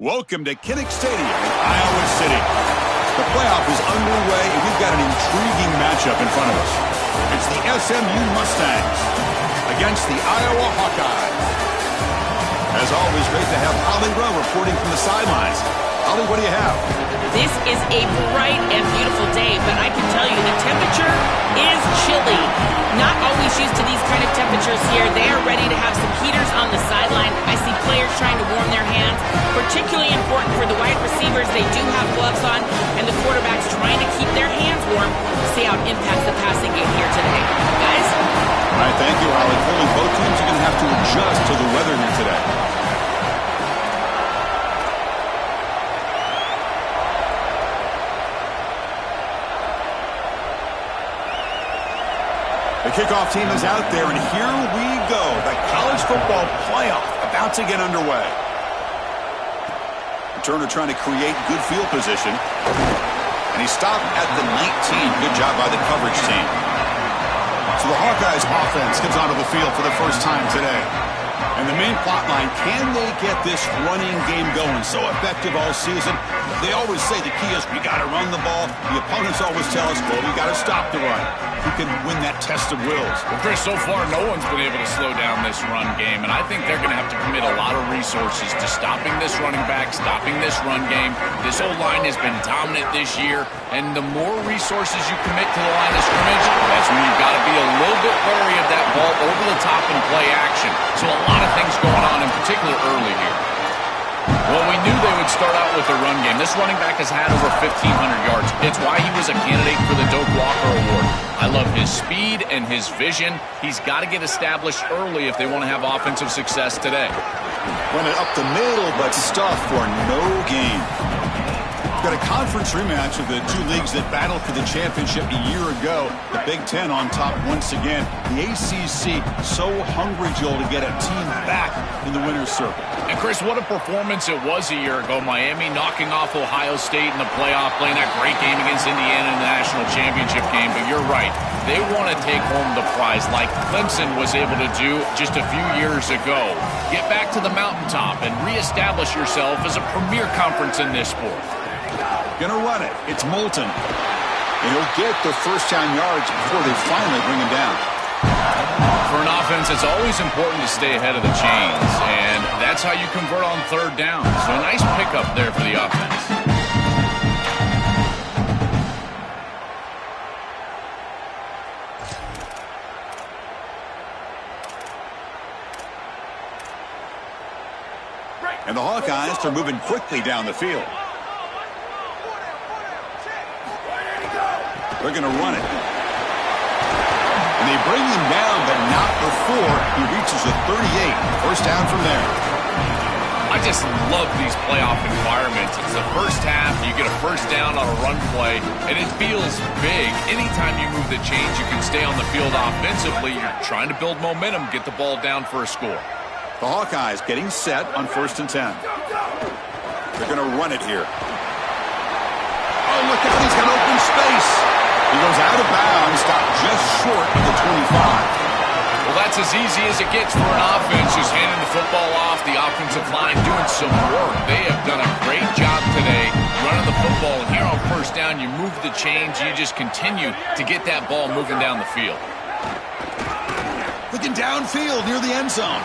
Welcome to Kinnick Stadium in Iowa City. The playoff is underway, and we've got an intriguing matchup in front of us. It's the SMU Mustangs against the Iowa Hawkeyes. As always, great to have Holly Rowe reporting from the sidelines. Holly, what do you have? This is a bright and beautiful day, but I can tell you the temperature is chilly. Not always used to these kind of temperatures here. They are ready to have some heaters on the sideline. I see players trying to warm their hands. Particularly important for the wide receivers. They do have gloves on, and the quarterbacks trying to keep their hands warm. See how it impacts the passing game here today. Guys? All right, thank you, Holly. Clearly, both teams are going to have to adjust to the weather here today. The kickoff team is out there, and here we go. The college football playoff about to get underway. Turner trying to create good field position. And he stopped at the 19. Good job by the coverage team. So the Hawkeyes offense comes onto the field for the first time today. And the main plot line, can they get this running game going? So effective all season. They always say the key is we got to run the ball. The opponents always tell us, well, we got to stop the run. Who can win that test of wills? Well, Chris, so far no one's been able to slow down this run game, and I think they're going to have to commit a lot of resources to stopping this running back, stopping this run game. This O-line has been dominant this year, and the more resources you commit to the line of scrimmage, that's when you've got to be a little bit wary of that ball over the top and play action. So a lot of things going on, in particular early here. Well, we knew they would start out with the run game. This running back has had over 1,500 yards. It's why he was a candidate for the Doak Walker Award. I love his speed and his vision. He's got to get established early if they want to have offensive success today. Run it up the middle, but stuff for no gain. Got a conference rematch of the two leagues that battled for the championship a year ago. The Big Ten on top once again. The ACC so hungry, Joel, to get a team back in the winner's circle. And Chris, what a performance it was a year ago. Miami knocking off Ohio State in the playoff, playing that great game against Indiana in the national championship game. But you're right. They want to take home the prize like Clemson was able to do just a few years ago. Get back to the mountaintop and reestablish yourself as a premier conference in this sport. Gonna run it. It's Moulton. And he'll get the first down yards before they finally bring him down. For an offense, it's always important to stay ahead of the chains, and that's how you convert on third down. So a nice pickup there for the offense. And the Hawkeyes are moving quickly down the field. They're going to run it. And they bring him down, but not before he reaches the 38. First down from there. I just love these playoff environments. It's the first half, you get a first down on a run play, and it feels big. Anytime you move the chains, you can stay on the field offensively. You're trying to build momentum, get the ball down for a score. The Hawkeyes getting set on 1st and 10. They're going to run it here. Oh, look out, he's got open space. He goes out of bounds, stopped just short of the 25. Well, that's as easy as it gets for an offense, just handing the football off. The offensive line doing some work. They have done a great job today running the football. And here on first down, you move the chains. You just continue to get that ball moving down the field. Looking downfield near the end zone.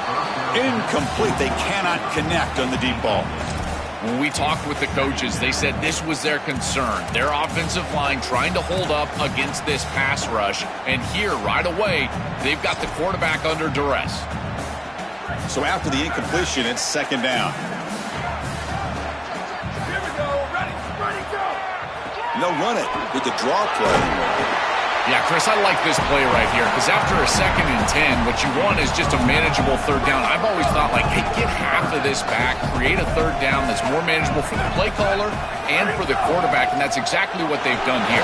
Incomplete. They cannot connect on the deep ball. When we talked with the coaches, they said this was their concern. Their offensive line trying to hold up against this pass rush. And here, right away, they've got the quarterback under duress. So after the incompletion, it's second down. Here we go. Ready, go. They'll run it with the draw play. Yeah, Chris, I like this play right here because after a 2nd and 10, what you want is just a manageable third down. I've always thought, like, hey, get half of this back, create a third down that's more manageable for the play caller and for the quarterback, and that's exactly what they've done here.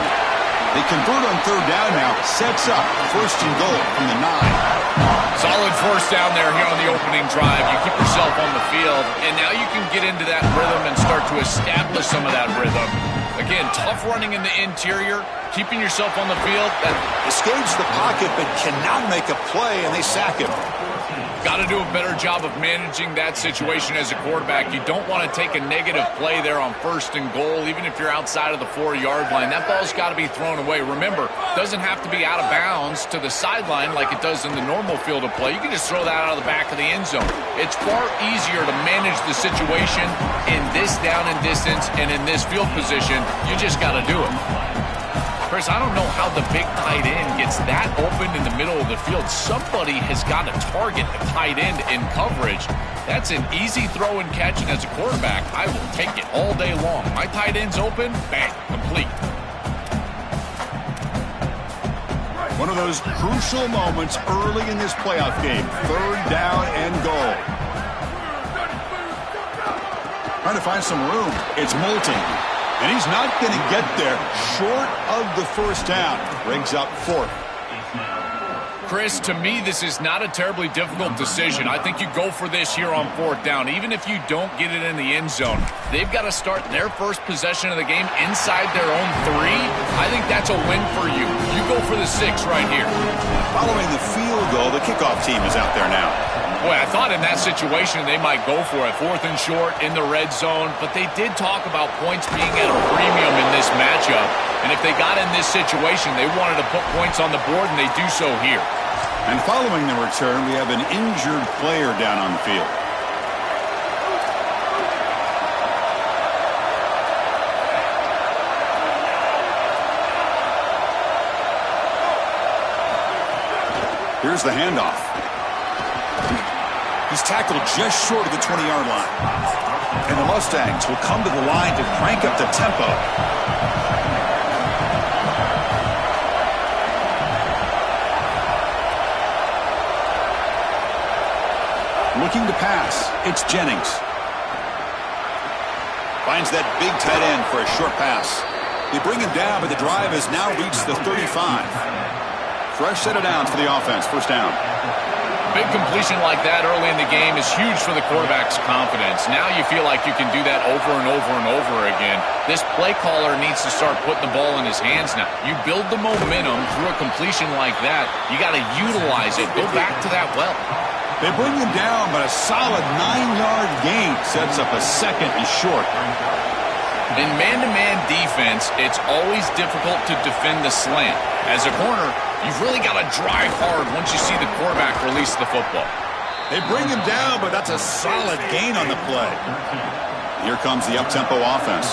They convert on third down now. Sets up 1st and goal from the 9. Solid first down there here on the opening drive. You keep yourself on the field, and now you can get into that rhythm and start to establish some of that rhythm. Again, tough running in the interior, keeping yourself on the field. Escapes the pocket, but cannot make a play, and they sack him. Got to do a better job of managing that situation as a quarterback. You don't want to take a negative play there on 1st and goal, even if you're outside of the 4-yard line. That ball's got to be thrown away. Remember, it doesn't have to be out of bounds to the sideline like it does in the normal field of play. You can just throw that out of the back of the end zone. It's far easier to manage the situation in this down and distance and in this field position. You just got to do it. Chris, I don't know how the big tight end gets that open in the middle of the field. Somebody has got to target the tight end in coverage. That's an easy throw and catch, and as a quarterback, I will take it all day long. My tight end's open, bang, complete. One of those crucial moments early in this playoff game. 3rd down and goal. Trying to find some room. It's Moulton. And he's not going to get there short of the 1st down. Brings up 4th. Chris, to me, this is not a terribly difficult decision. I think you go for this here on 4th down. Even if you don't get it in the end zone, they've got to start their first possession of the game inside their own 3. I think that's a win for you. You go for the 6 right here. Following the field goal, the kickoff team is out there now. Boy, I thought in that situation they might go for it. 4th and short in the red zone, but they did talk about points being at a premium in this matchup. And if they got in this situation, they wanted to put points on the board, and they do so here. And following the return, we have an injured player down on the field. Here's the handoff. He's tackled just short of the 20-yard line. And the Mustangs will come to the line to crank up the tempo. Looking to pass. It's Jennings. Finds that big tight end for a short pass. They bring him down, but the drive has now reached the 35. Fresh set of downs for the offense. 1st down. Big completion like that early in the game is huge for the quarterback's confidence. Now you feel like you can do that over and over and over again. This play caller needs to start putting the ball in his hands now. You build the momentum through a completion like that. You got to utilize it. Go back to that well. They bring him down, but a solid 9-yard gain sets up a 2nd and short. In man-to-man defense, it's always difficult to defend the slant. As a corner, you've really got to drive hard once you see the quarterback release the football. They bring him down, but that's a solid gain on the play. Here comes the up-tempo offense.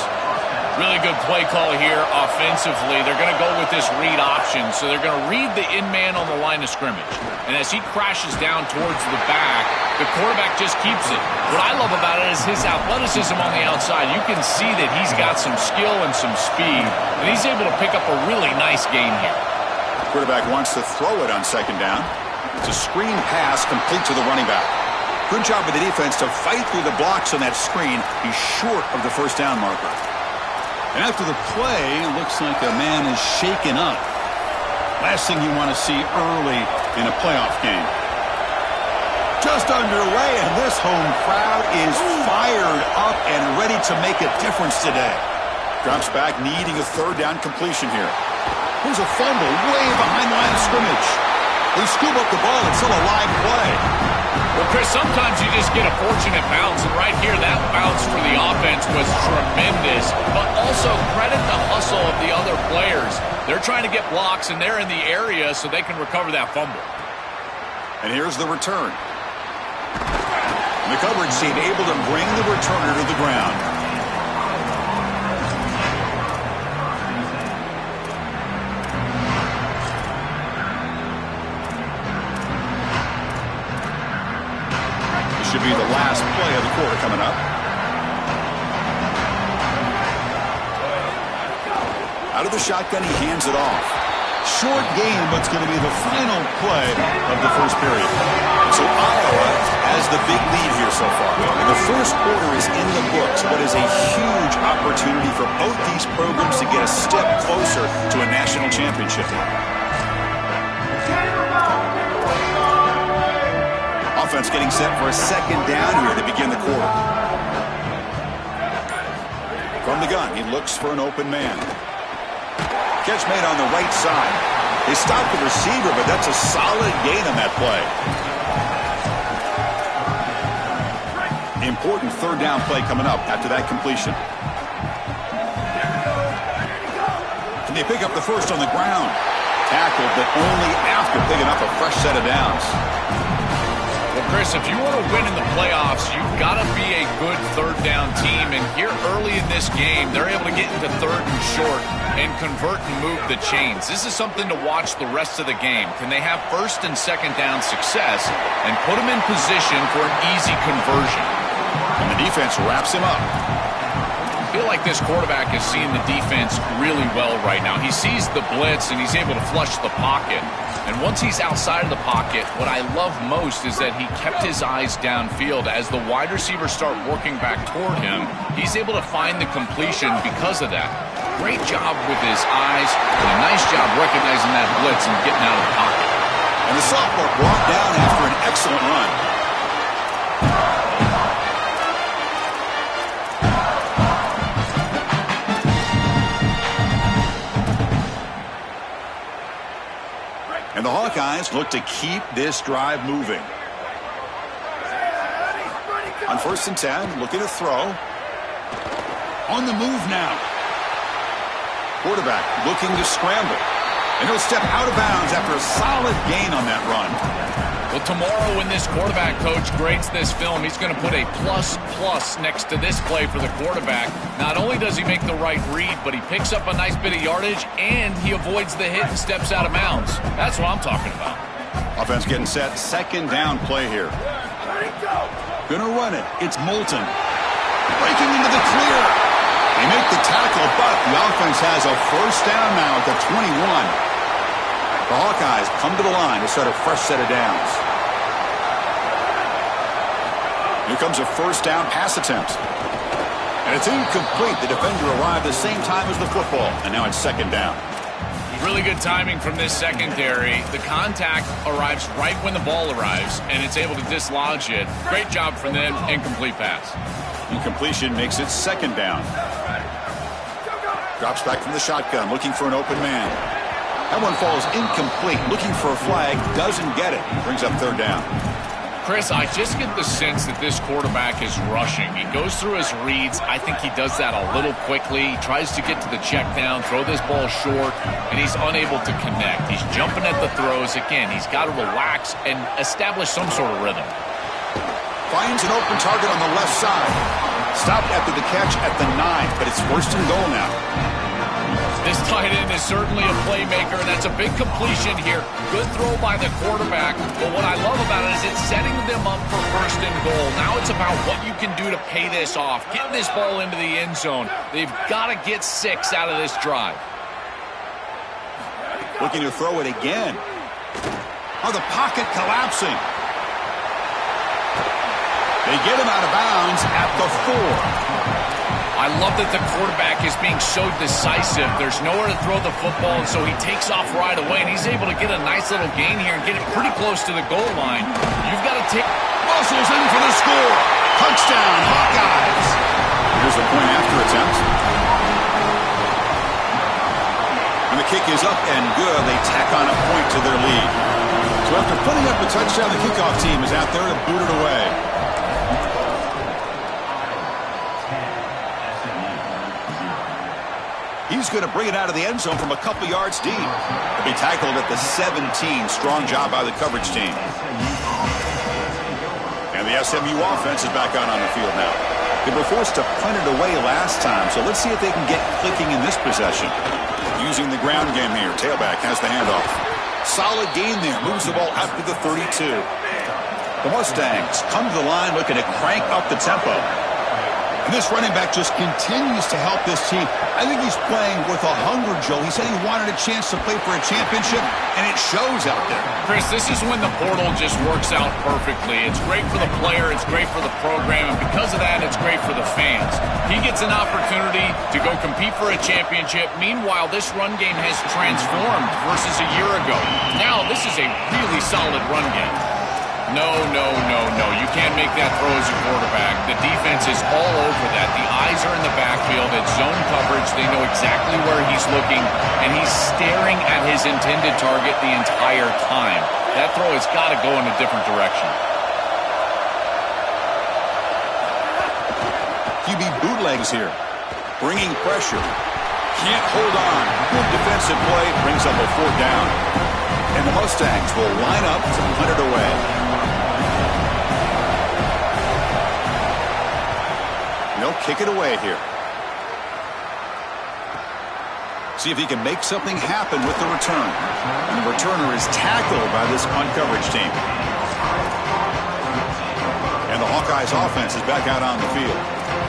Really good play call here offensively. They're going to go with this read option, so they're going to read the in-man on the line of scrimmage. And as he crashes down towards the back, the quarterback just keeps it. What I love about it is his athleticism on the outside. You can see that he's got some skill and some speed, and he's able to pick up a really nice gain here. Quarterback wants to throw it on 2nd down. It's a screen pass complete to the running back. Good job with the defense to fight through the blocks on that screen. He's short of the 1st down marker. And after the play, looks like a man is shaken up. Last thing you want to see early in a playoff game. Just underway, and this home crowd is fired up and ready to make a difference today. Drops back, needing a 3rd down completion here. Here's a fumble way behind the line of scrimmage. They scoop up the ball. It's still a live play. Well, Chris, sometimes you just get a fortunate bounce, and right here, that bounce for the offense was tremendous, but also credit the hustle of the other players. They're trying to get blocks, and they're in the area so they can recover that fumble. And here's the return. And the coverage team able to bring the returner to the ground. Should be the last play of the quarter coming up. Out of the shotgun, he hands it off. Short game, but it's going to be the final play of the 1st period. So Iowa has the big lead here so far. And the 1st quarter is in the books, but is a huge opportunity for both these programs to get a step closer to a national championship. Offense getting set for a 2nd down here to begin the quarter. From the gun, he looks for an open man. Catch made on the right side. They stopped the receiver, but that's a solid gain on that play. Important third down play coming up after that completion. Can they pick up the first on the ground? Tackled, but only after picking up a fresh set of downs. Well, Chris, if you want to win in the playoffs, you've got to be a good third down team. And here early in this game, they're able to get into third and short and convert and move the chains. This is something to watch the rest of the game. Can they have first and second down success and put them in position for an easy conversion? And the defense wraps him up. I feel like this quarterback is seeing the defense really well right now. He sees the blitz and he's able to flush the pocket. And once he's outside of the pocket, what I love most is that he kept his eyes downfield. As the wide receivers start working back toward him, he's able to find the completion because of that. Great job with his eyes, and a nice job recognizing that blitz and getting out of the pocket. And the sophomore brought down after an excellent run. And the Hawkeyes look to keep this drive moving. On 1st and 10, looking to throw. On the move now. Quarterback looking to scramble. And he'll step out of bounds after a solid gain on that run. Well, tomorrow when this quarterback coach grades this film, he's going to put a plus next to this play for the quarterback. Not only does he make the right read, but he picks up a nice bit of yardage, and he avoids the hit and steps out of bounds. That's what I'm talking about. Offense getting set. Second down play here. Gonna run it. It's Moulton. Breaking into the clear. They make the tackle, but the offense has a first down now at the 21. The Hawkeyes come to the line to start a fresh set of downs. Here comes a first down pass attempt. And it's incomplete. The defender arrived the same time as the football, and now it's second down. Really good timing from this secondary. The contact arrives right when the ball arrives, and it's able to dislodge it. Great job from them. Incomplete pass. Incompletion makes it second down. Drops back from the shotgun, looking for an open man. That one falls incomplete. Looking for a flag, doesn't get it. Brings up third down. Chris, I just get the sense that this quarterback is rushing. He goes through his reads. I think he does that a little quickly. He tries to get to the check down, throw this ball short, and he's unable to connect. He's jumping at the throws. Again, he's got to relax and establish some sort of rhythm. Finds an open target on the left side. Stopped after the catch at the 9, but it's first and goal now. This tight end is certainly a playmaker, and that's a big completion here. Good throw by the quarterback, but what I love about it is it's setting them up for first and goal. Now it's about what you can do to pay this off, getting this ball into the end zone. They've got to get 6 out of this drive. Looking to throw it again. Oh, the pocket collapsing. They get him out of bounds at the 4. I love that the quarterback is being so decisive. There's nowhere to throw the football, and so he takes off right away, and he's able to get a nice little gain here and get it pretty close to the goal line. You've got to take... Muscles in for the score. Touchdown, Hawkeyes. Here's the point after attempt. And the kick is up and good. They tack on a point to their lead. So after putting up a touchdown, the kickoff team is out there to boot it away. He's going to bring it out of the end zone from a couple yards deep. He'll be tackled at the 17. Strong job by the coverage team. And the SMU offense is back out on the field now. They were forced to punt it away last time, so let's see if they can get clicking in this possession. Using the ground game here. Tailback has the handoff. Solid gain there. Moves the ball out to the 32. The Mustangs come to the line looking to crank up the tempo. And this running back just continues to help this team. I think he's playing with a hunger, Joe. He said he wanted a chance to play for a championship, and it shows out there. Chris, this is when the portal just works out perfectly. It's great for the player. It's great for the program. And because of that, it's great for the fans. He gets an opportunity to go compete for a championship. Meanwhile, this run game has transformed versus a year ago. Now, this is a really solid run game. No. You can't make that throw as a quarterback. The defense is all over that. The eyes are in the backfield. It's zone coverage. They know exactly where he's looking, and he's staring at his intended target the entire time. That throw has got to go in a different direction. bootlegs here. Bringing pressure. Can't hold on. Good defensive play. Brings up a 4th down. And the Mustangs will line up to punt it away. They'll kick it away here. See if he can make something happen with the return. And the returner is tackled by this punt coverage team. And the Hawkeyes offense is back out on the field.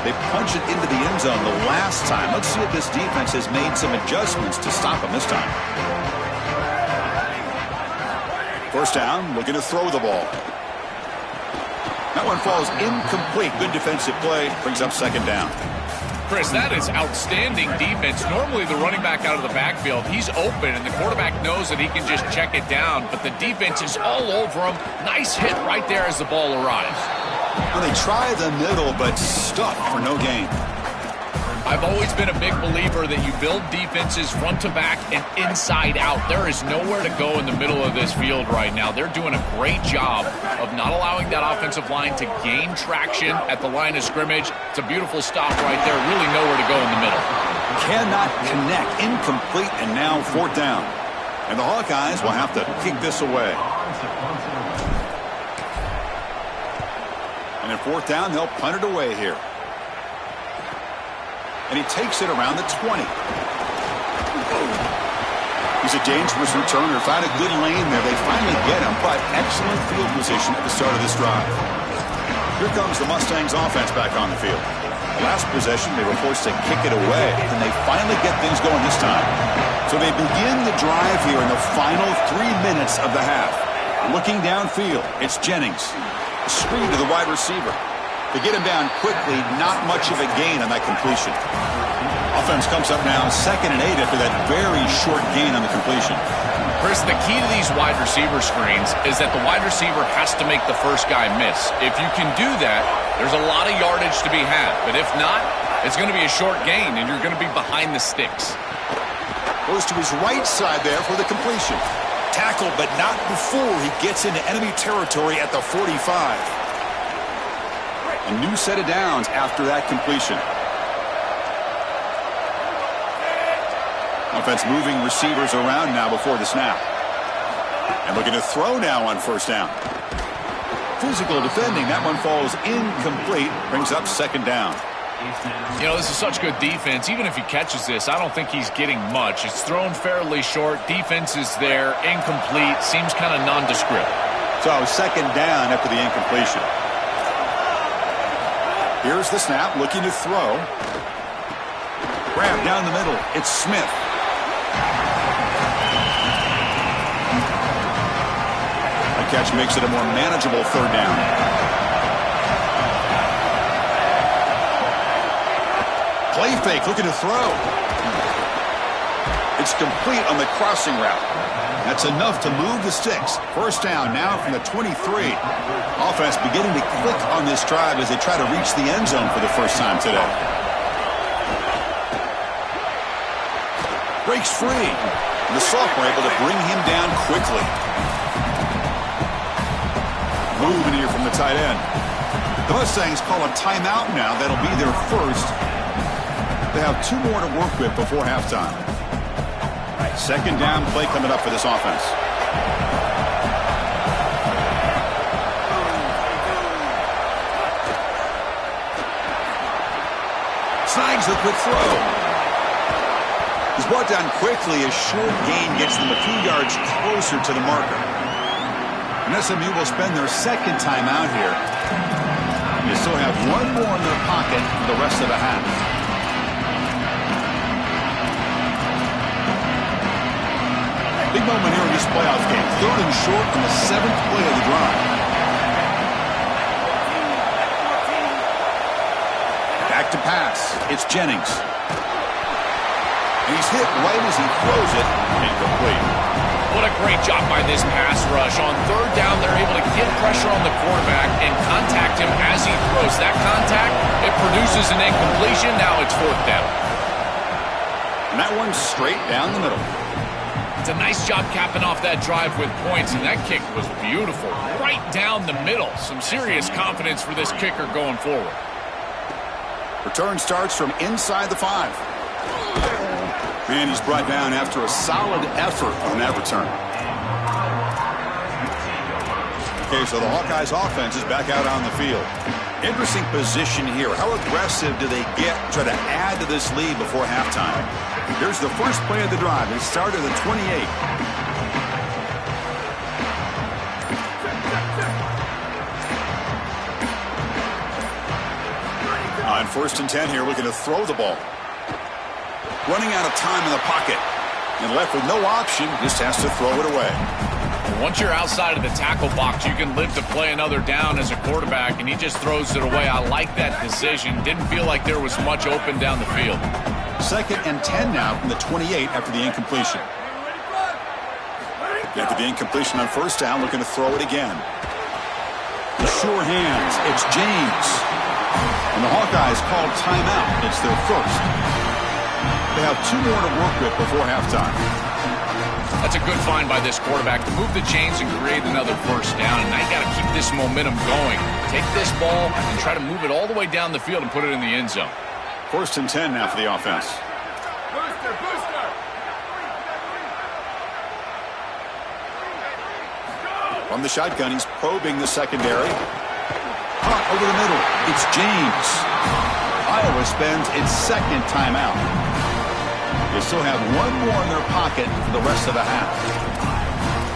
They punch it into the end zone the last time. Let's see if this defense has made some adjustments to stop them this time. First down, looking to throw the ball. That one falls incomplete. Good defensive play. Brings up 2nd down. Chris, that is outstanding defense. Normally the running back out of the backfield, he's open, and the quarterback knows that he can just check it down, but the defense is all over him. Nice hit right there as the ball arrives. Well, they try the middle, but stuck for no gain. I've always been a big believer that you build defenses front to back and inside out. There is nowhere to go in the middle of this field right now. They're doing a great job of not allowing that offensive line to gain traction at the line of scrimmage. It's a beautiful stop right there. Really nowhere to go in the middle. Cannot connect. Incomplete, and now 4th down. And the Hawkeyes will have to kick this away. And in 4th down, they'll punt it away here. And he takes it around the 20. He's a dangerous returner. Found a good lane there. They finally get him, but excellent field position at the start of this drive. Here comes the Mustangs offense back on the field. Last possession, they were forced to kick it away, and they finally get things going this time. So they begin the drive here in the final 3 minutes of the half. Looking downfield, it's Jennings. A screen to the wide receiver. To get him down quickly, not much of a gain on that completion. Offense comes up now 2nd and 8 after that very short gain on the completion. Chris, the key to these wide receiver screens is that the wide receiver has to make the first guy miss. If you can do that, there's a lot of yardage to be had. But if not, it's going to be a short gain, and you're going to be behind the sticks. Goes to his right side there for the completion. Tackled, but not before he gets into enemy territory at the 45. A new set of downs after that completion. Offense moving receivers around now before the snap. And looking to throw now on 1st down. Physical defending. That one falls incomplete. Brings up 2nd down. You know, this is such good defense. Even if he catches this, I don't think he's getting much. It's thrown fairly short. Defense is there. Incomplete. Seems kind of nondescript. So 2nd down after the incompletion. Here's the snap, looking to throw. Grab down the middle. It's Smith. The catch makes it a more manageable 3rd down. Play fake, looking to throw. It's complete on the crossing route. That's enough to move the sticks. 1st down now from the 23. Offense beginning to click on this drive as they try to reach the end zone for the first time today. Breaks free. And the sophomore able to bring him down quickly. Moving here from the tight end. The Mustangs call a timeout now. That'll be their first. They have 2 more to work with before halftime. 2nd down play coming up for this offense. Snags the quick throw. He's brought down quickly. A short gain gets them a few yards closer to the marker. And SMU will spend their 2nd time out here. They still have 1 more in their pocket for the rest of the half. Big moment here in this playoff game. 3rd and short on the 7th play of the drive. Back to pass. It's Jennings. And he's hit right as he throws it. Incomplete. What a great job by this pass rush. On 3rd down, they're able to get pressure on the quarterback and contact him as he throws. That contact, it produces an incompletion. Now it's 4th down. And that one's straight down the middle. It's a nice job capping off that drive with points, and that kick was beautiful. Right down the middle. Some serious confidence for this kicker going forward. Return starts from inside the 5. And he's brought down after a solid effort on that return. Okay, so the Hawkeyes offense is back out on the field. Interesting position here. How aggressive do they get to try to add to this lead before halftime? Here's the first play of the drive. It started at 28. On 1st and 10 here, looking to throw the ball. Running out of time in the pocket. And left with no option, just has to throw it away. Once you're outside of the tackle box, you can live to play another down as a quarterback, and he just throws it away. I like that decision. Didn't feel like there was much open down the field. 2nd and 10 now from the 28 after the incompletion. After the incompletion on 1st down, looking to throw it again. The sure hands, it's James. And the Hawkeyes called timeout. It's their first. They have 2 more to work with before halftime. That's a good find by this quarterback to move the chains and create another 1st down. And now you got to keep this momentum going. Take this ball and try to move it all the way down the field and put it in the end zone. 1st and 10 now for the offense. Booster, booster. From the shotgun, he's probing the secondary. Hot over the middle. It's James. Iowa spends its 2nd timeout. They still have 1 more in their pocket for the rest of the half.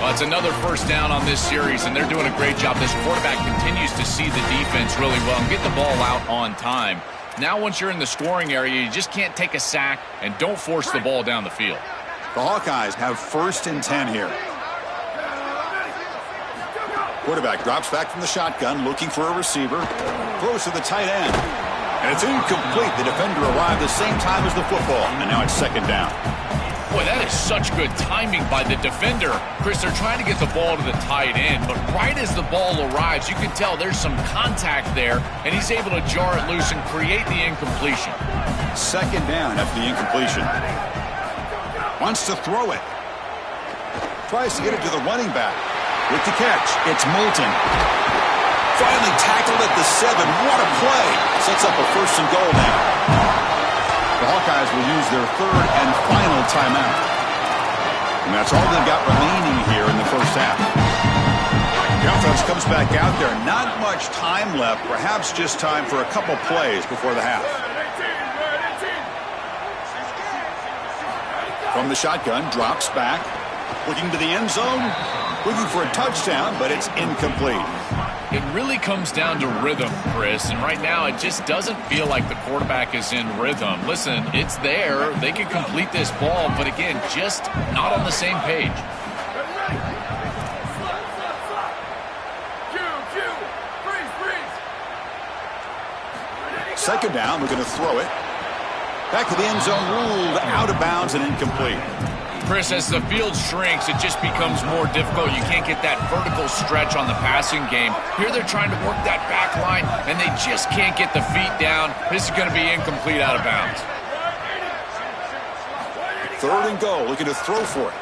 Well, it's another 1st down on this series, and they're doing a great job. This quarterback continues to see the defense really well and get the ball out on time. Now, once you're in the scoring area, you just can't take a sack and don't force the ball down the field. The Hawkeyes have 1st and 10 here. Quarterback drops back from the shotgun, looking for a receiver. Throws to the tight end. And it's incomplete. The defender arrived the same time as the football. And now it's 2nd down. Boy, that is such good timing by the defender. Chris, they're trying to get the ball to the tight end, but right as the ball arrives, you can tell there's some contact there, and he's able to jar it loose and create the incompletion. 2nd down after the incompletion. Wants to throw it. Tries to get it to the running back. With the catch, it's Moulton. Finally tackled at the 7. What a play. Sets up a 1st and goal now. The Hawkeyes will use their 3rd and final timeout. And that's all they've got remaining here in the 1st half. The offense comes back out there. Not much time left. Perhaps just time for a couple plays before the half. From the shotgun, drops back. Looking to the end zone. Looking for a touchdown, but it's incomplete. It really comes down to rhythm, Chris, and right now it just doesn't feel like the quarterback is in rhythm. Listen, it's there. They can complete this ball, but again, just not on the same page. 2nd down, we're going to throw it. Back to the end zone, ruled out of bounds and incomplete. Chris, as the field shrinks, it just becomes more difficult. You can't get that vertical stretch on the passing game. Here they're trying to work that back line, and they just can't get the feet down. This is going to be incomplete out of bounds. 3rd and goal, looking to throw for it.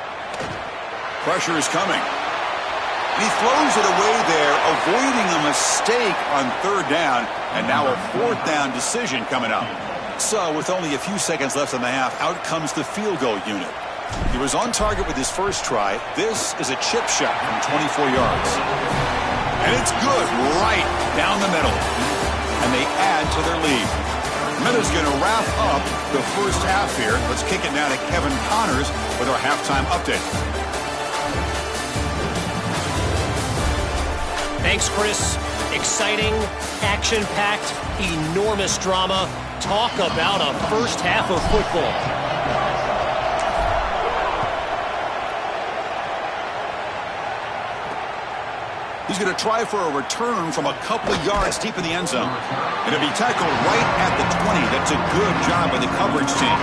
Pressure is coming. And he throws it away there, avoiding a mistake on 3rd down, and now a 4th down decision coming up. So, with only a few seconds left in the half, out comes the field goal unit. He was on target with his 1st try. This is a chip shot from 24 yards. And it's good right down the middle. And they add to their lead. Minuta's going to wrap up the 1st half here. Let's kick it now to Kevin Connors with our halftime update. Thanks, Chris. Exciting, action-packed, enormous drama. Talk about a 1st half of football. He's going to try for a return from a couple of yards deep in the end zone. And it'll be tackled right at the 20. That's a good job by the coverage team.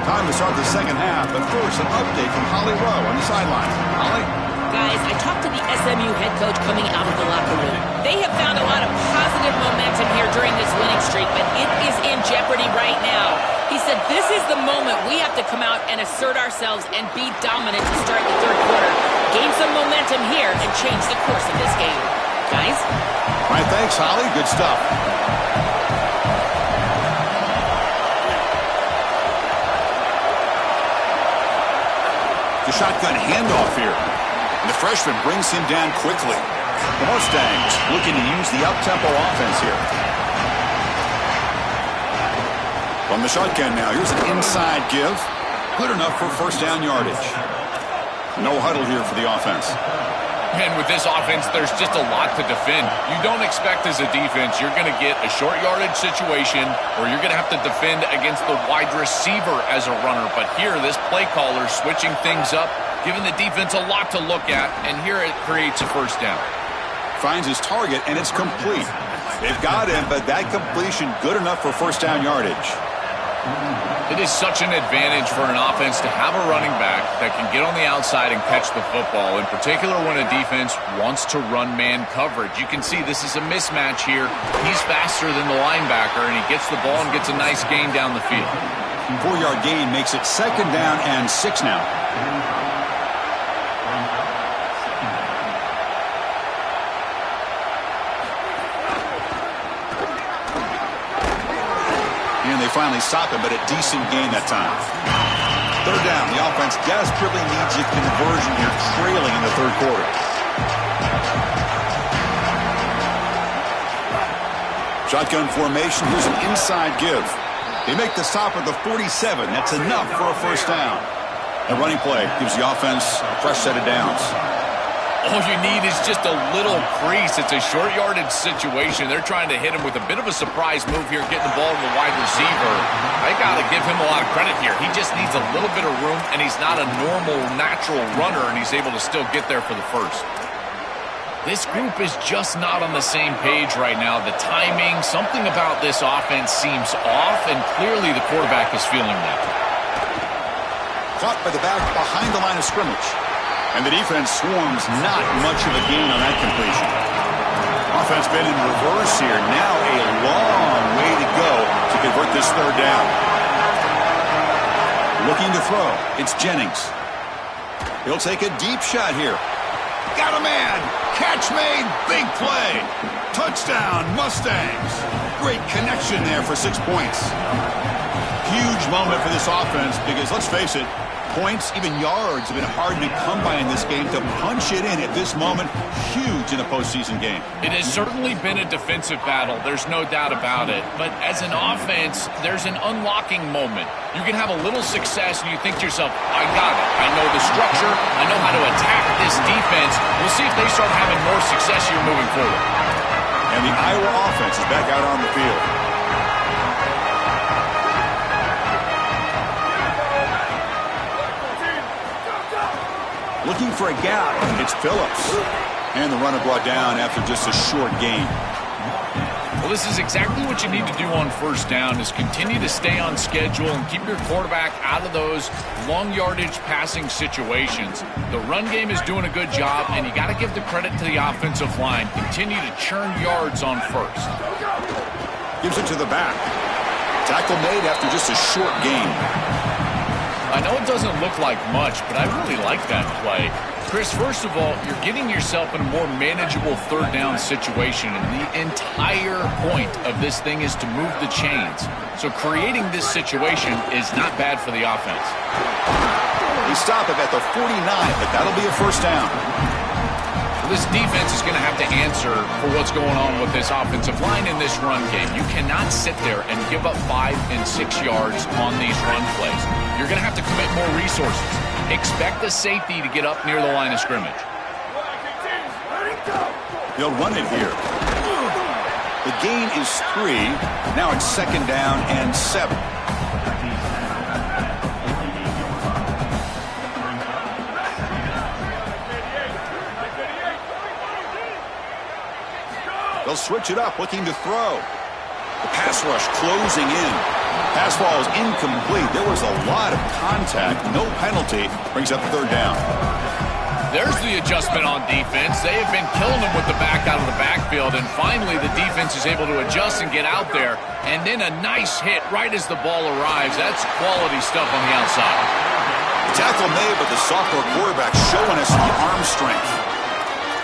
Time to start the 2nd half, but first an update from Holly Rowe on the sideline. Holly? Guys, I talked to the SMU head coach coming out of the locker room. They have found a lot of positive momentum here during this winning streak, but it is in jeopardy right now. He said this is the moment we have to come out and assert ourselves and be dominant to start the 3rd quarter. Gain some momentum here and change the course of this game. Guys? All right, thanks, Holly. Good stuff. The shotgun handoff here. And the freshman brings him down quickly. The Mustangs looking to use the up-tempo offense here. From the shotgun now, here's an inside give. Good enough for first down yardage. No huddle here for the offense. And with this offense, there's just a lot to defend. You don't expect as a defense you're going to get a short yardage situation or you're going to have to defend against the wide receiver as a runner. But here, this play caller switching things up, giving the defense a lot to look at, and here it creates a first down. Finds his target, and it's complete. They've got him, but that completion good enough for first down yardage. It is such an advantage for an offense to have a running back that can get on the outside and catch the football, in particular when a defense wants to run man coverage. You can see this is a mismatch here. He's faster than the linebacker, and he gets the ball and gets a nice gain down the field. 4-yard gain makes it second down and 6 now. And they finally stop him, but a decent gain that time. Third down. The offense desperately needs a conversion here, trailing in the third quarter. Shotgun formation. Here's an inside give. They make the stop at the 47. That's enough for a first down. A running play gives the offense a fresh set of downs. All you need is just a little crease. It's a short yardage situation. They're trying to hit him with a bit of a surprise move here, getting the ball to the wide receiver. I got to give him a lot of credit here. He just needs a little bit of room, and he's not a normal, natural runner, and he's able to still get there for the first. This group is just not on the same page right now. The timing, something about this offense seems off, and clearly the quarterback is feeling that. Caught by the back behind the line of scrimmage. And the defense swarms not much of a gain on that completion. Offense been in reverse here. Now a long way to go to convert this third down. Looking to throw. It's Jennings. He'll take a deep shot here. Got a man. Catch made. Big play. Touchdown, Mustangs. Great connection there for 6 points. Huge moment for this offense because, let's face it, points, even yards, have been hard to come by in this game. To punch it in at this moment, huge in a postseason game. It has certainly been a defensive battle. There's no doubt about it. But as an offense, there's an unlocking moment. You can have a little success and you think to yourself, I got it. I know the structure. I know how to attack this defense. We'll see if they start having more success here moving forward. And the Iowa offense is back out on the field. Looking for a gap. It's Phillips. And the runner brought down after just a short gain. Well, this is exactly what you need to do on first down is continue to stay on schedule and keep your quarterback out of those long yardage passing situations. The run game is doing a good job, and you got to give the credit to the offensive line. Continue to churn yards on first. Gives it to the back. Tackle made after just a short gain. I know it doesn't look like much, but I really like that play. Chris, first of all, you're getting yourself in a more manageable third down situation, and the entire point of this thing is to move the chains. So creating this situation is not bad for the offense. They stop it at the 49, but that'll be a first down. This defense is going to have to answer for what's going on with this offensive line in this run game. You cannot sit there and give up 5 and 6 yards on these run plays. You're going to have to commit more resources. Expect the safety to get up near the line of scrimmage. They'll run it here. The gain is 3. Now it's second down and 7. They'll switch it up, looking to throw. The pass rush closing in. Pass ball is incomplete. There was a lot of contact. No penalty. Brings up third down. There's the adjustment on defense. They have been killing them with the back out of the backfield, and finally the defense is able to adjust and get out there. And then a nice hit right as the ball arrives. That's quality stuff on the outside. Tackle made, but the sophomore quarterback showing us the arm strength.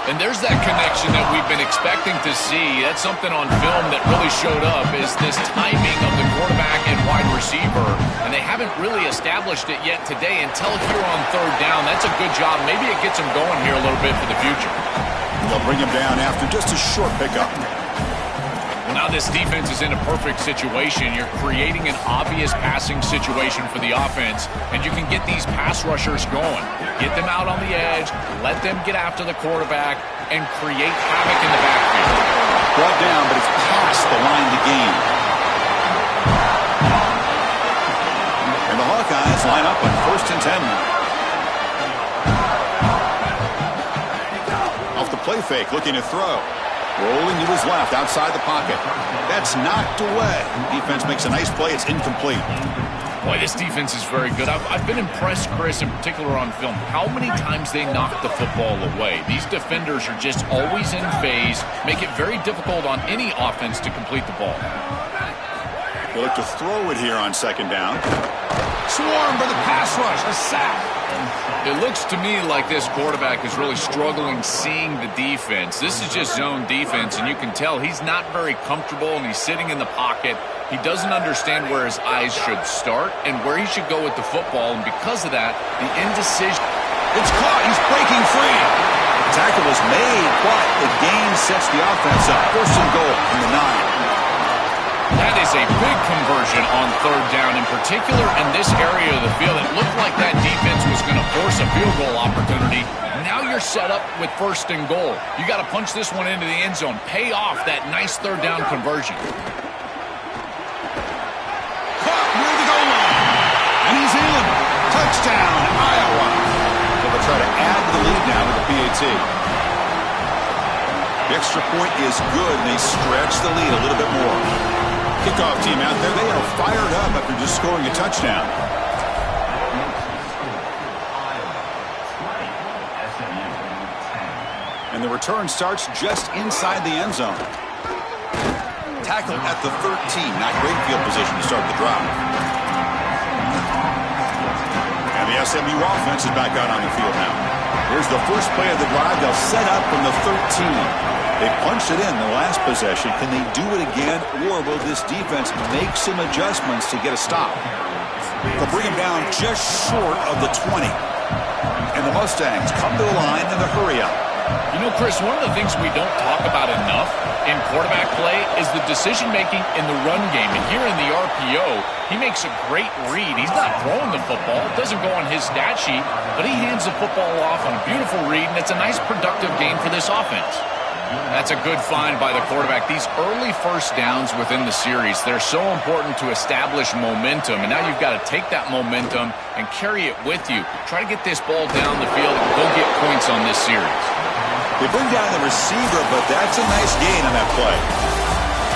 And there's that connection that we've been expecting to see. That's something on film that really showed up is this timing of the quarterback and wide receiver. And they haven't haven't really established it yet today until here on third down. That's a good job. Maybe it gets them going here a little bit for the future. They'll bring him down after just a short pickup. Well, now this defense is in a perfect situation. You're creating an obvious passing situation for the offense, and you can get these pass rushers going. Get them out on the edge, let them get after the quarterback, and create havoc in the backfield. Brought down, but it's past the line to gain. And the Hawkeyes line up on 1st and 10 now. Off the play fake, looking to throw. Rolling to his left, outside the pocket. That's knocked away. Defense makes a nice play. It's incomplete. Boy, this defense is very good. I've been impressed, Chris, in particular on film, how many times they knock the football away. These defenders are just always in phase, make it very difficult on any offense to complete the ball. They look to throw it here on 2nd down. Swarm for the pass rush. A sack. It looks to me like this quarterback is really struggling seeing the defense. This is just zone defense, and you can tell he's not very comfortable, and he's sitting in the pocket. He doesn't understand where his eyes should start and where he should go with the football, and because of that, the indecision. It's caught. He's breaking free. The tackle was made, but the gain sets the offense up. 1st and goal from the 9. That is a big conversion on 3rd down, in particular in this area of the field. It looked like that defense was going to force a field goal opportunity. Now you're set up with 1st and goal. You got to punch this one into the end zone. Pay off that nice 3rd down conversion. Caught near the goal line. And he's in. Touchdown, Iowa. They'll try to add to the lead now with the PAT. The extra point is good, and they stretch the lead a little bit more. Kickoff team out there, they are fired up after just scoring a touchdown. And the return starts just inside the end zone. Tackled at the 13, not great field position to start the drive. And the SMU offense is back out on the field now. Here's the first play of the drive. They'll set up from the 13. They punched it in the last possession. Can they do it again, or will this defense make some adjustments to get a stop? They'll bring him down just short of the 20. And the Mustangs come to the line in the hurry up. You know, Chris, one of the things we don't talk about enough in quarterback play is the decision-making in the run game. And here in the RPO, he makes a great read. He's not throwing the football. It doesn't go on his stat sheet, but he hands the football off on a beautiful read, and it's a nice productive game for this offense. That's a good find by the quarterback. These early 1st downs within the series, they're so important to establish momentum. And now you've got to take that momentum and carry it with you. Try to get this ball down the field and go get points on this series. They bring down the receiver, but that's a nice gain on that play.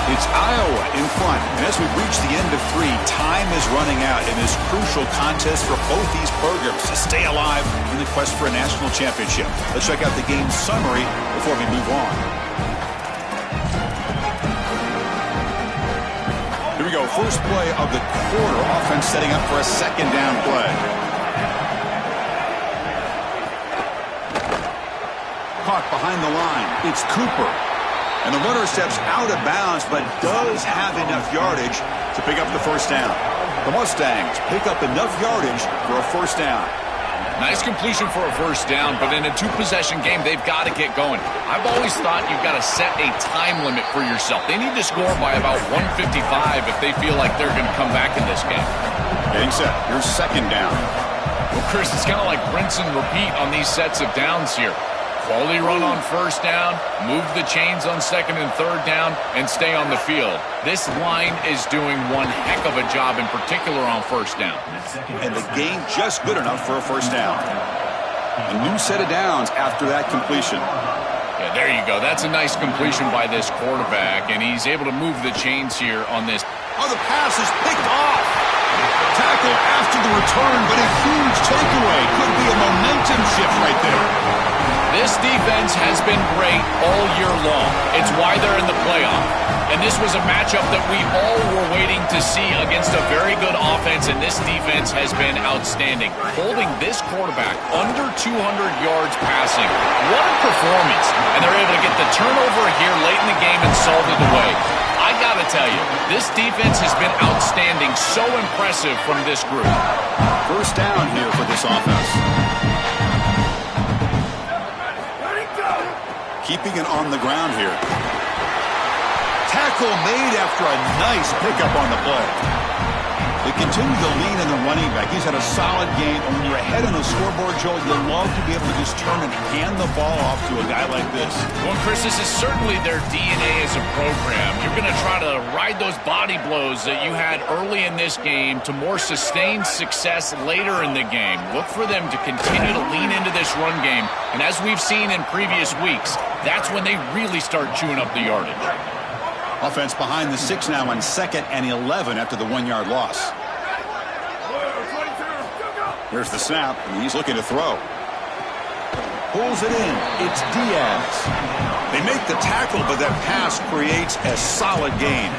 It's Iowa in front. And as we reach the end of 3, time is running out in this crucial contest for both these programs to stay alive in the quest for a national championship. Let's check out the game summary before we move on. Here we go. First play of the quarter. Offense setting up for a 2nd down play. Caught behind the line. It's Cooper. And the runner steps out of bounds, but does have enough yardage to pick up the 1st down. The Mustangs pick up enough yardage for a 1st down. Nice completion for a 1st down, but in a 2-possession game, they've got to get going. I've always thought you've got to set a time limit for yourself. They need to score by about 155 if they feel like they're going to come back in this game. Getting set. Here's 2nd down. Well, Chris, it's kind of like rinse and repeat on these sets of downs here. Quality run on 1st down, move the chains on 2nd and 3rd down, and stay on the field. This line is doing one heck of a job, in particular on 1st down. And the gain just good enough for a 1st down. A new set of downs after that completion. Yeah, there you go. That's a nice completion by this quarterback, and he's able to move the chains here on this. Oh, the pass is picked off. Tackle after the return, but a huge takeaway. Could be a momentum shift right there. This defense has been great all year long. It's why they're in the playoff. And this was a matchup that we all were waiting to see against a very good offense, and this defense has been outstanding. Holding this quarterback under 200 yards passing. What a performance. And they're able to get the turnover here late in the game and solve it away. I got to tell you, this defense has been outstanding, so impressive from this group. First down here for this offense. Keeping it on the ground here. Tackle made after a nice pickup on the play. They continue to lean in the running back. He's had a solid game. And when you're ahead on the scoreboard, Joe, you'll love to be able to just turn and hand the ball off to a guy like this. Well, Chris, this is certainly their DNA as a program. You're going to try to ride those body blows that you had early in this game to more sustained success later in the game. Look for them to continue to lean into this run game. And as we've seen in previous weeks, that's when they really start chewing up the yardage. Offense behind the 6 now on 2nd and 11 after the 1-yard loss. Here's the snap, and he's looking to throw. Pulls it in. It's Diaz. They make the tackle, but that pass creates a solid gain.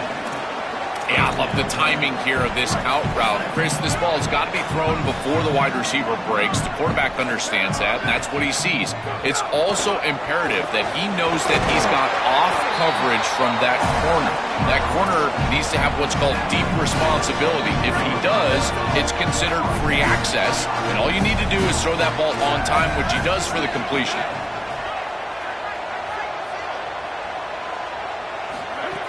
Yeah, I love the timing here of this out route. Chris, this ball's got to be thrown before the wide receiver breaks. The quarterback understands that, and that's what he sees. It's also imperative that he knows that he's got off coverage from that corner. That corner needs to have what's called deep responsibility. If he does, it's considered free access, and all you need to do is throw that ball on time, which he does for the completion.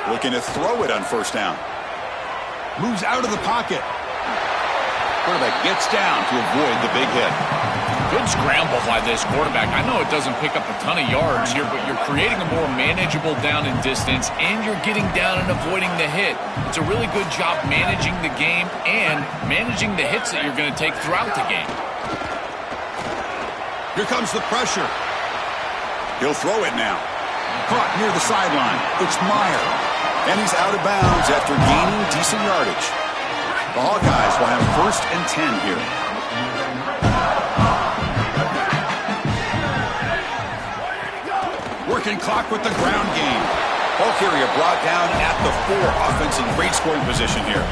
Looking to throw it on first down. Moves out of the pocket. Quarterback gets down to avoid the big hit. Good scramble by this quarterback. I know it doesn't pick up a ton of yards here, but you're creating a more manageable down and distance, and you're getting down and avoiding the hit. It's a really good job managing the game and managing the hits that you're going to take throughout the game. Here comes the pressure. He'll throw it now. Caught near the sideline. It's Meyer. And he's out of bounds after gaining decent yardage. The Hawkeyes will have 1st and 10 here. Working clock with the ground game. Ball carrier brought down at the 4. Offense in great scoring position here.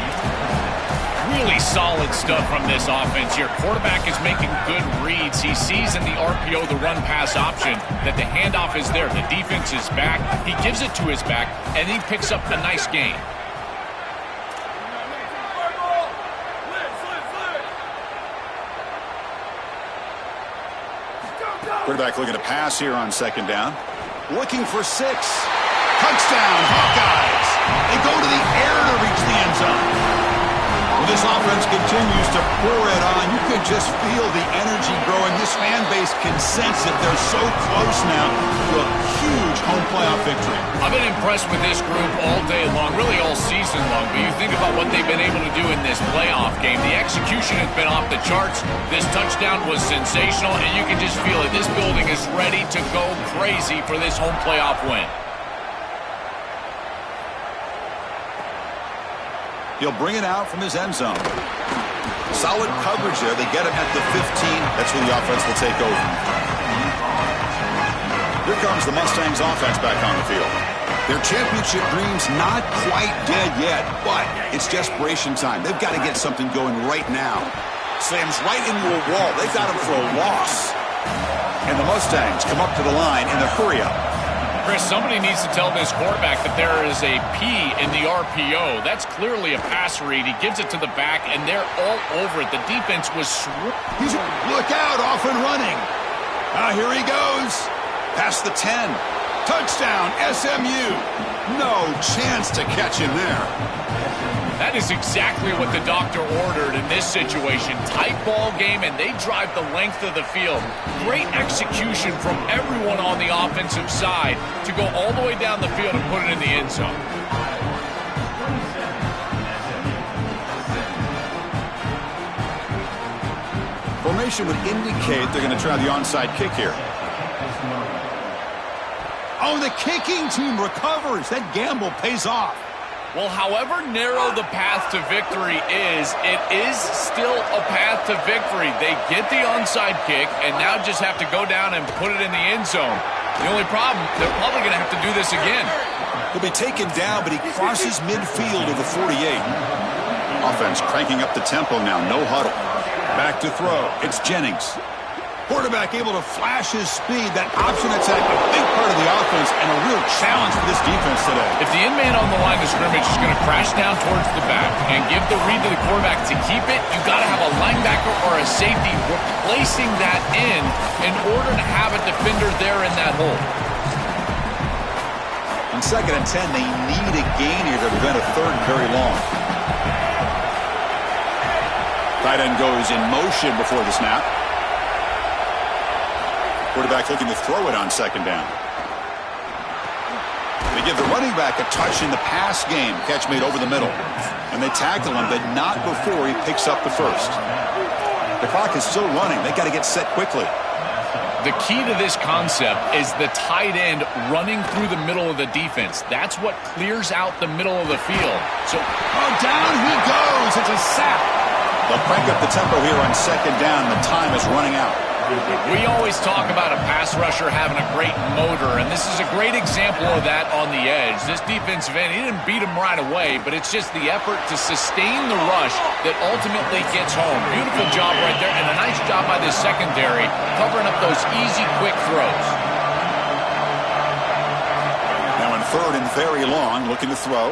Really solid stuff from this offense here. Quarterback is making good reads. He sees in the RPO, the run-pass option, that the handoff is there. The defense is back. He gives it to his back, and he picks up a nice gain. Quarterback looking to pass here on 2nd down. Looking for 6. Touchdown, Hawkeyes. They go to the air to reach the end zone. This offense continues to pour it on. You can just feel the energy growing. This fan base can sense that they're so close now to a huge home playoff victory. I've been impressed with this group all day long, really all season long. But you think about what they've been able to do in this playoff game. The execution has been off the charts. This touchdown was sensational, and you can just feel it. This building is ready to go crazy for this home playoff win. He'll bring it out from his end zone. Solid coverage there. They get him at the 15. That's where the offense will take over. Here comes the Mustangs offense back on the field. Their championship dream's not quite dead yet, but it's desperation time. They've got to get something going right now. Slams right into a wall. They've got him for a loss. And the Mustangs come up to the line in the hurry-up. Chris, somebody needs to tell this quarterback that there is a P in the RPO. That's clearly a pass read. He gives it to the back, and they're all over it. The defense was look out, off and running. Here he goes. Past the 10. Touchdown, SMU. No chance to catch him there. That is exactly what the doctor ordered in this situation. Tight ball game, and they drive the length of the field. Great execution from everyone on the offensive side to go all the way down the field and put it in the end zone. Formation would indicate they're going to try the onside kick here. Oh, the kicking team recovers. That gamble pays off. Well, however narrow the path to victory is, it is still a path to victory. They get the onside kick and now just have to go down and put it in the end zone. The only problem, they're probably going to have to do this again. He'll be taken down, but he crosses midfield of the 48. Offense cranking up the tempo now. No huddle. Back to throw. It's Jennings. Quarterback able to flash his speed. That option attack, a big part of the offense and a real challenge for this defense today. If the in-man on the line of scrimmage is going to crash down towards the back and give the read to the quarterback to keep it, you got to have a linebacker or a safety replacing that in order to have a defender there in that hole. On 2nd and 10, they need a gain here to prevent a 3rd and very long. Tight end goes in motion before the snap. Quarterback looking to throw it on 2nd down. They give the running back a touch in the pass game. Catch made over the middle. And they tackle him, but not before he picks up the first. The clock is still running. They got to get set quickly. The key to this concept is the tight end running through the middle of the defense. That's what clears out the middle of the field. So, down he goes. It's a sack. They'll crank up the tempo here on 2nd down. The time is running out. We always talk about a pass rusher having a great motor, and this is a great example of that on the edge. This defensive end, he didn't beat him right away, but it's just the effort to sustain the rush that ultimately gets home. Beautiful job right there, and a nice job by this secondary covering up those easy, quick throws. Now in 3rd and very long, looking to throw.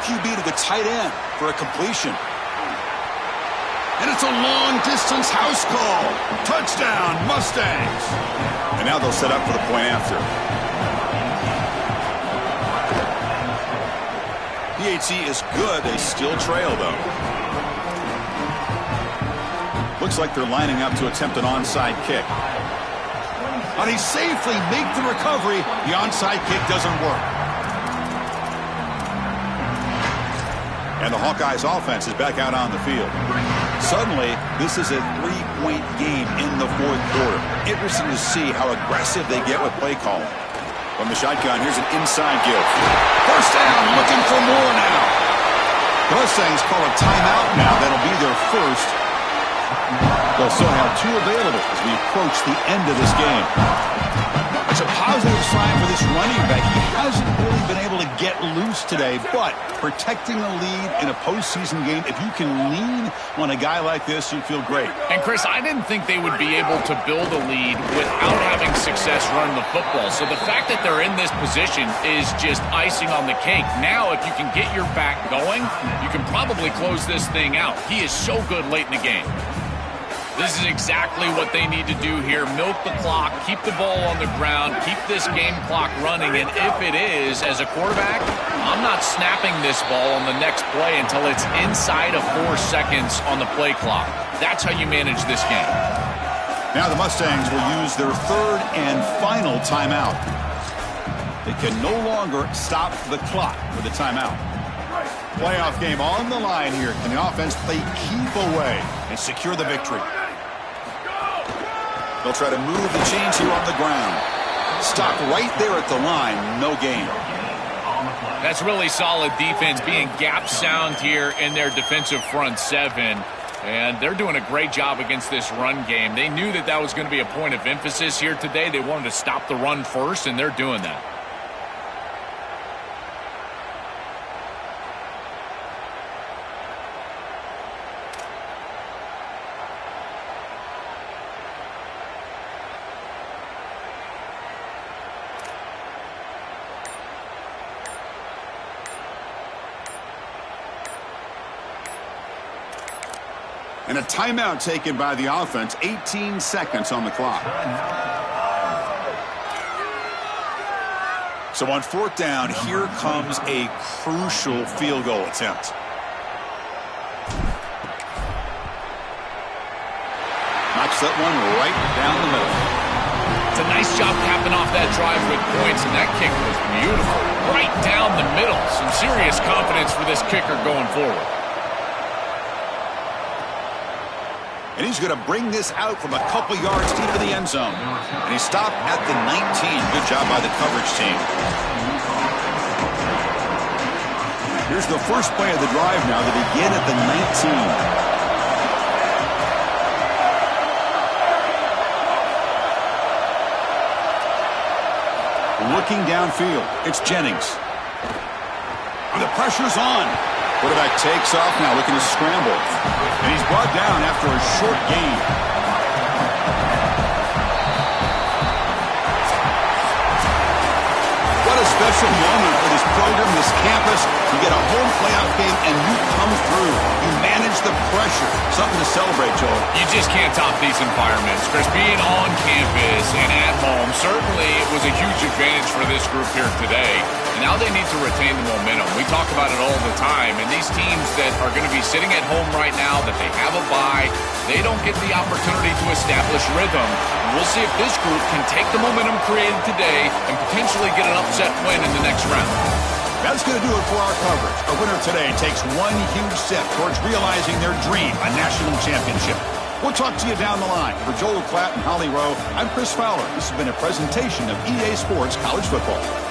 QB to the tight end for a completion. And it's a long-distance house call. Touchdown, Mustangs. And now they'll set up for the point after. PAT is good. They still trail, though. Looks like they're lining up to attempt an onside kick. But he safely makes the recovery. The onside kick doesn't work. And the Hawkeyes offense is back out on the field. Suddenly, this is a 3-point game in the 4th quarter. Interesting to see how aggressive they get with play calling. From the shotgun, here's an inside give. 1st down, looking for more now. The Mustangs call a timeout now. That'll be their first. They'll still have 2 available as we approach the end of this game. It's a positive sign for this running back. He hasn't really been able to get loose today, but protecting a lead in a postseason game, if you can lean on a guy like this, you feel great. And, Chris, I didn't think they would be able to build a lead without having success running the football. So the fact that they're in this position is just icing on the cake. Now, if you can get your back going, you can probably close this thing out. He is so good late in the game. This is exactly what they need to do here. Milk the clock, keep the ball on the ground, keep this game clock running. And if it is, as a quarterback, I'm not snapping this ball on the next play until it's inside of 4 seconds on the play clock. That's how you manage this game. Now the Mustangs will use their 3rd and final timeout. They can no longer stop the clock with a timeout. Playoff game on the line here. Can the offense play keep away and secure the victory? They'll try to move the chains here on the ground. Stop right there at the line. No gain. That's really solid defense, being gap sound here in their defensive front 7. And they're doing a great job against this run game. They knew that that was going to be a point of emphasis here today. They wanted to stop the run first, and they're doing that. And a timeout taken by the offense. 18 seconds on the clock. So on 4th down, here comes a crucial field goal attempt. Knocks that one right down the middle. It's a nice job capping off that drive with points, and that kick was beautiful. Right down the middle. Some serious confidence for this kicker going forward. And he's going to bring this out from a couple yards deep in the end zone. And he stopped at the 19. Good job by the coverage team. Here's the first play of the drive now. They begin at the 19. Looking downfield, it's Jennings. And the pressure's on. Quarterback takes off now, looking to scramble. And he's brought down after a short gain. special moment for this program, this campus. You get a home playoff game, and you come through. You manage the pressure. Something to celebrate, Joel. You just can't top these environments. Chris, being on campus and at home, certainly it was a huge advantage for this group here today. And now they need to retain the momentum. We talk about it all the time. And these teams that are going to be sitting at home right now, that they have a bye, they don't get the opportunity to establish rhythm. And we'll see if this group can take the momentum created today and potentially get an upset win in the next round. That's going to do it for our coverage. Our winner today takes one huge step towards realizing their dream, a national championship. We'll talk to you down the line. For Joel Klatt and Holly Rowe, I'm Chris Fowler. This has been a presentation of EA Sports College Football.